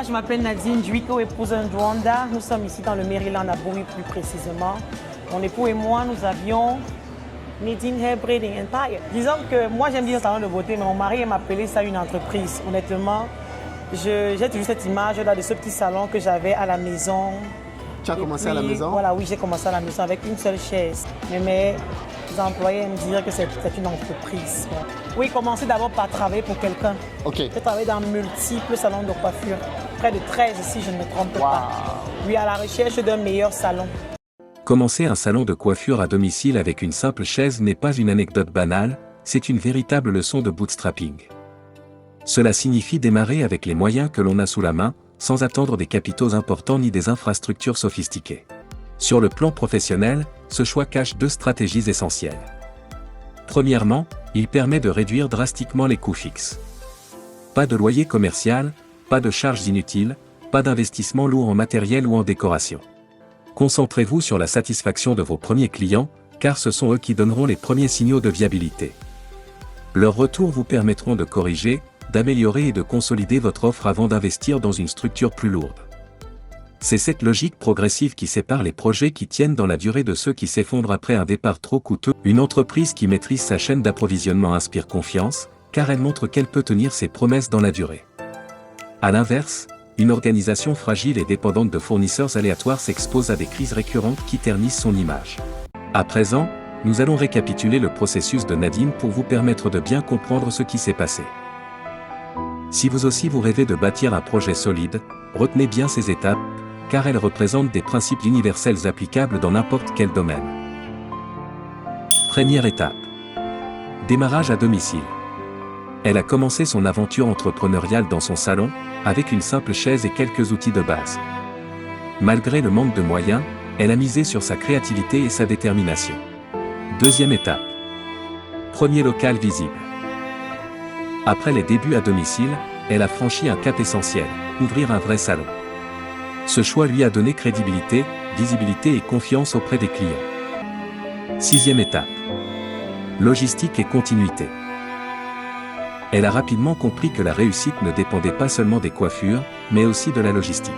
Je m'appelle Nadine Duiko, épouse Ndwanda. Nous sommes ici dans le Maryland, à Bowie plus précisément. Mon époux et moi, nous avions Nadine Hair Braiding Empire. Disons que moi, j'aime dire salon de beauté, mais mon mari aime appeler ça une entreprise. Honnêtement, j'ai toujours cette image là de ce petit salon que j'avais à la maison. Tu as commencé à la maison? Voilà, oui, j'ai commencé à la maison avec une seule chaise. Mais mes employés aiment dire que c'est une entreprise. Oui, commencer d'abord par travailler pour quelqu'un. OK. J'ai travaillé dans multiples salons de coiffure. Près de 13 si je ne me trompe pas. Oui, à la recherche d'un meilleur salon. Commencer un salon de coiffure à domicile avec une simple chaise n'est pas une anecdote banale, c'est une véritable leçon de bootstrapping. Cela signifie démarrer avec les moyens que l'on a sous la main, sans attendre des capitaux importants ni des infrastructures sophistiquées. Sur le plan professionnel, ce choix cache deux stratégies essentielles. Premièrement, il permet de réduire drastiquement les coûts fixes. Pas de loyer commercial, pas de charges inutiles, pas d'investissement lourd en matériel ou en décoration. Concentrez-vous sur la satisfaction de vos premiers clients, car ce sont eux qui donneront les premiers signaux de viabilité. Leurs retours vous permettront de corriger, d'améliorer et de consolider votre offre avant d'investir dans une structure plus lourde. C'est cette logique progressive qui sépare les projets qui tiennent dans la durée de ceux qui s'effondrent après un départ trop coûteux. Une entreprise qui maîtrise sa chaîne d'approvisionnement inspire confiance, car elle montre qu'elle peut tenir ses promesses dans la durée. À l'inverse, une organisation fragile et dépendante de fournisseurs aléatoires s'expose à des crises récurrentes qui ternissent son image. À présent, nous allons récapituler le processus de Nadine pour vous permettre de bien comprendre ce qui s'est passé. Si vous aussi vous rêvez de bâtir un projet solide, retenez bien ces étapes, car elles représentent des principes universels applicables dans n'importe quel domaine. Première étape. Démarrage à domicile. Elle a commencé son aventure entrepreneuriale dans son salon, avec une simple chaise et quelques outils de base. Malgré le manque de moyens, elle a misé sur sa créativité et sa détermination. Deuxième étape. Premier local visible. Après les débuts à domicile, elle a franchi un cap essentiel, ouvrir un vrai salon. Ce choix lui a donné crédibilité, visibilité et confiance auprès des clients. Sixième étape. Logistique et continuité. Elle a rapidement compris que la réussite ne dépendait pas seulement des coiffures, mais aussi de la logistique.